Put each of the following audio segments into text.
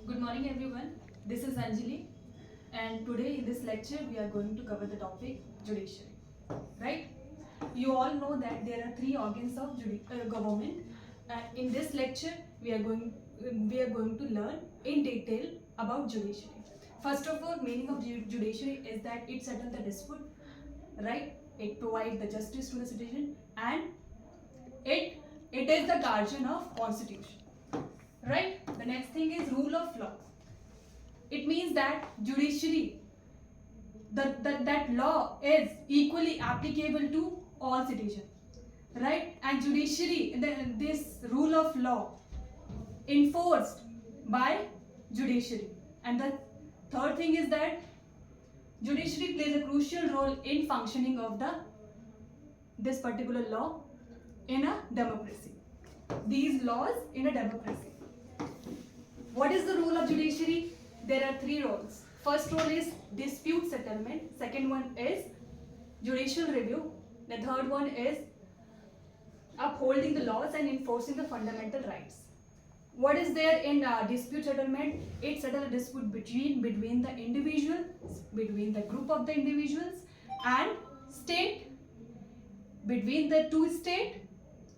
Good morning everyone. This is Anjali and today in this lecture we are going to cover the topic judiciary. Right? You all know that there are three organs of government and in this lecture we are going to learn in detail about judiciary. First of all, meaning of judiciary is that it settles the dispute, right? It provides the justice to the citizen and it it is the guardian of constitution. Right? The next thing is rule of law. It means that judiciary, that law is equally applicable to all citizens. Right? And judiciary, this rule of law enforced by judiciary. And the third thing is that judiciary plays a crucial role in functioning of this particular law in a democracy. These laws in a democracy. What is the role of judiciary? There are three roles. First role is dispute settlement. Second one is judicial review. The third one is upholding the laws and enforcing the fundamental rights. What is there in dispute settlement? It settles a dispute between the individual, between the group of the individuals, and state, between the two state,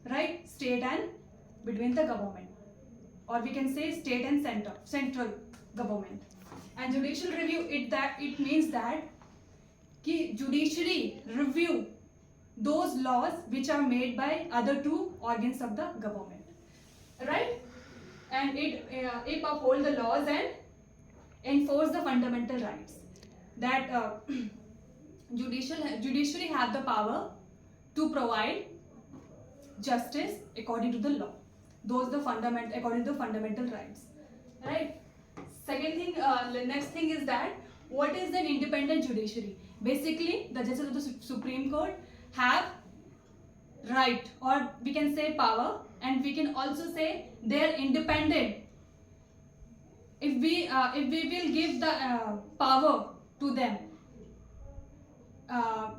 right? State and between the government, or we can say state and central government. And judicial review, it means that judiciary review those laws which are made by other two organs of the government, right? And it uphold the laws and enforce the fundamental rights. That judiciary have the power to provide justice according to the law. Those according to the fundamental rights, right? Second thing, the next thing is that what is an independent judiciary? Basically, the judges of the Supreme Court have right, or we can say power, and we can also say they are independent. If we will give the power to them,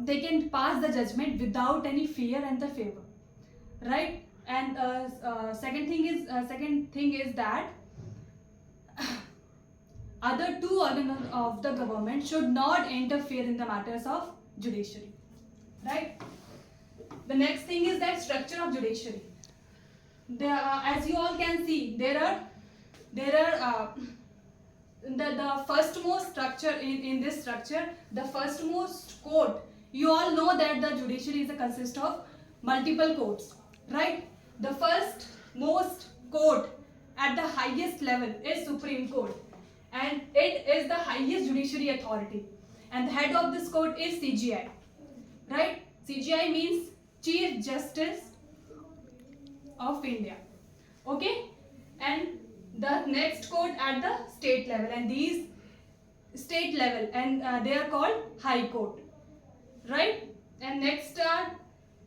they can pass the judgment without any fear and the favor, right? And second thing is that other two organs of the government should not interfere in the matters of judiciary, right? The next thing is that structure of judiciary. As you all can see, there are the firstmost structure in this structure, the firstmost court. You all know that the judiciary is a consist of multiple courts, right? The first most court at the highest level is Supreme Court, and it is the highest judiciary authority, and the head of this court is CJI, right? CJI means Chief Justice of India, okay? And the next court at the state level, and these state level, and they are called High Court, right? And next are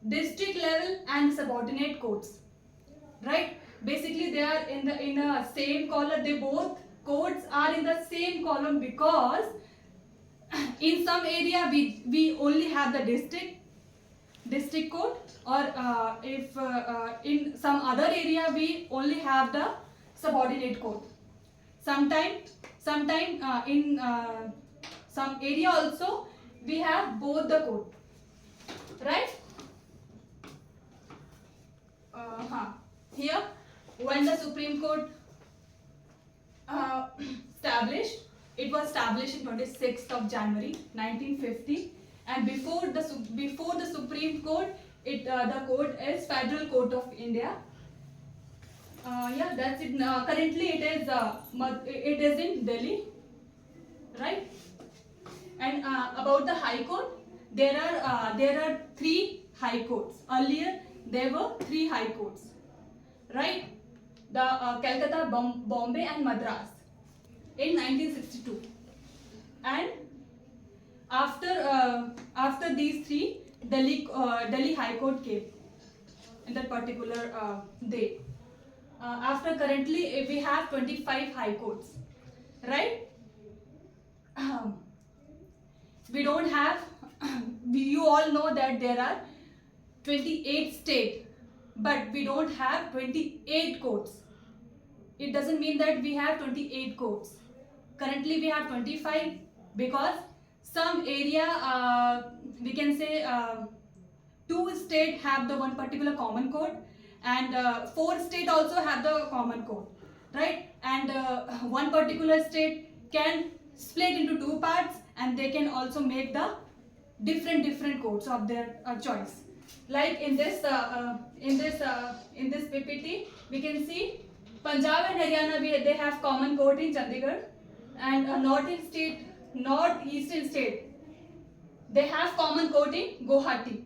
district level and subordinate courts, right? Basically they are in the same column. They both courts are in the same column because in some area we only have the district court, or if in some other area we only have the subordinate court. Sometime in some area also we have both the court, right? Here, when the Supreme Court established, it was established in 26th of January 1950, and before the Supreme Court, the court is Federal Court of India. Yeah, that's it. Currently, it is in Delhi, right? And about the High Court, there are three High Courts. Earlier, there were three High Courts, right? The Calcutta, Bombay, and Madras in 1962. And after these three, Delhi High Court came in that particular day. After currently, we have 25 High Courts, right? We don't have. You all know that there are 28 states, but we don't have 28 courts it doesn't mean that we have 28 codes. Currently we have 25 because some area, we can say 2 states have the one particular common code, and 4 states also have the common code, right? And one particular state can split into 2 parts, and they can also make the different codes of their choice. Like in this PPT, we can see Punjab and Haryana, they have common code in Chandigarh, and northeastern state, they have common code in Guwahati.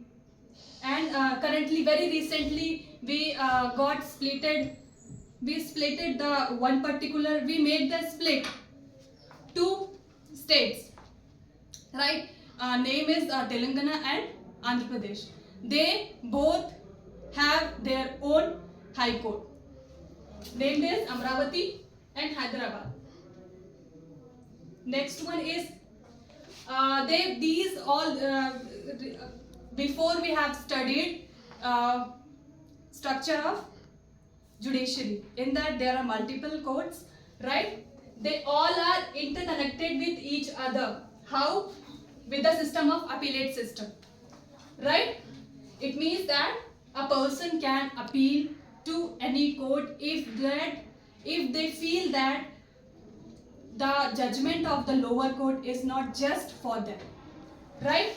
And currently, very recently, we splitted the one particular, we made the split 2 states, right? Name is Telangana and Andhra Pradesh. They both have their own high court. Name is Amravati and Hyderabad. Next one is before we have studied structure of judiciary. In that there are multiple courts, right? They all are interconnected with each other. How? With the system of appellate system, right? It means that a person can appeal to any court if they feel that the judgment of the lower court is not just for them, right?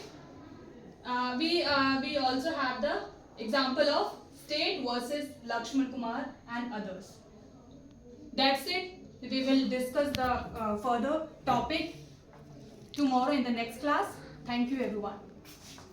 We also have the example of State versus Lakshman Kumar and others. That's it. We will discuss the further topic tomorrow in the next class. Thank you, everyone.